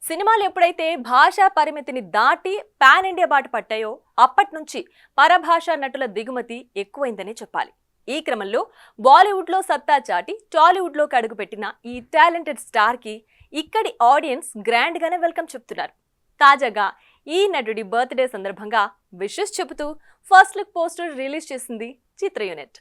సినిమాలు ఎప్పుడైతే భాషా పరిమితిని దాటి పాన్ ఇండియా బాట పట్టాయో అప్పటి నుంచి పరభాషా నటుల దిగుమతి ఎక్కువైందని చెప్పాలి. ఈ క్రమంలో బాలీవుడ్లో సత్తా చాటి టాలీవుడ్లోకి అడుగుపెట్టిన ఈ టాలెంటెడ్ స్టార్కి ఇక్కడి ఆడియన్స్ గ్రాండ్గానే వెల్కమ్ చెప్తున్నారు. తాజాగా ఈ నటుడి బర్త్డే సందర్భంగా విషెస్ చెబుతూ ఫస్ట్ లుక్ పోస్టర్ రిలీజ్ చేసింది చిత్ర యూనిట్.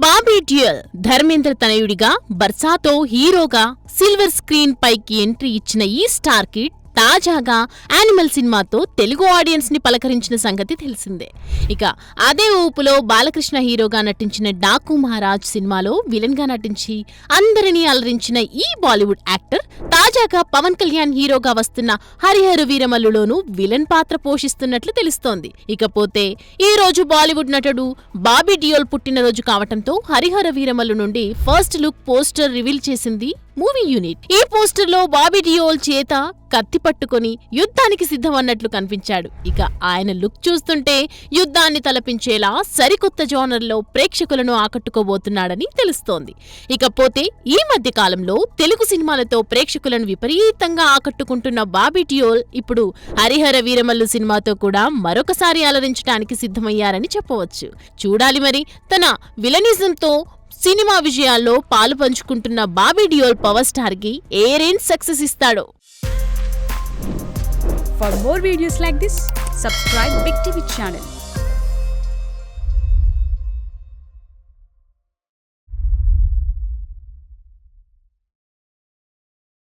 బాబీ డ్యూయల్ ధర్మేంద్ర తనయుడిగా బర్సాతో హీరోగా సిల్వర్ స్క్రీన్ పైకి ఎంట్రీ ఇచ్చిన ఈ స్టార్ కిడ్ తాజాగా యానిమల్ సినిమాతో తెలుగు ఆడియన్స్ ని పలకరించిన సంగతి తెలిసిందే. ఇక అదే ఊపులో బాలకృష్ణ హీరోగా నటించిన డాకు మహారాజ్ సినిమాలో విలన్ గా నటించి అందరినీ అలరించిన ఈ బాలీవుడ్ యాక్టర్ తాజాగా పవన్ కళ్యాణ్ హీరోగా వస్తున్న హరిహర వీరమల్లులోనూ విలన్ పాత్ర పోషిస్తున్నట్లు తెలుస్తోంది. ఇకపోతే ఈ రోజు బాలీవుడ్ నటుడు బాబీ డియోల్ పుట్టినరోజు కావటంతో హరిహర వీరమల్లు నుండి ఫస్ట్ లుక్ పోస్టర్ రివీల్ చేసింది మూవీ యూనిట్. ఈ పోస్టర్ లో బాబీ డియోల్ చేత కత్తి పట్టుకొని యుద్ధానికి సిద్ధమన్నట్లు కనిపించాడు. ఇక ఆయన లుక్ చూస్తుంటే యుద్ధాన్ని తలపించేలా సరికొత్త జోనర్లో ప్రేక్షకులను ఆకట్టుకోబోతున్నాడని తెలుస్తోంది. ఇకపోతే ఈ మధ్య కాలంలో తెలుగు సినిమాలతో ప్రేక్షకులను విపరీతంగా ఆకట్టుకుంటున్న బాబీ డియోల్ ఇప్పుడు హరిహర వీరమల్లు సినిమాతో కూడా మరొకసారి అలరించడానికి సిద్ధమయ్యారని చెప్పవచ్చు. చూడాలి మరి తన విలనిజంతో సినిమా విజయాల్లో పాలు పంచుకుంటున్న బాబీ డియోల్ పవర్ స్టార్ కి ఏ రేంజ్ సక్సెస్ ఇస్తాడో. For more videos like this, subscribe Big TV channel.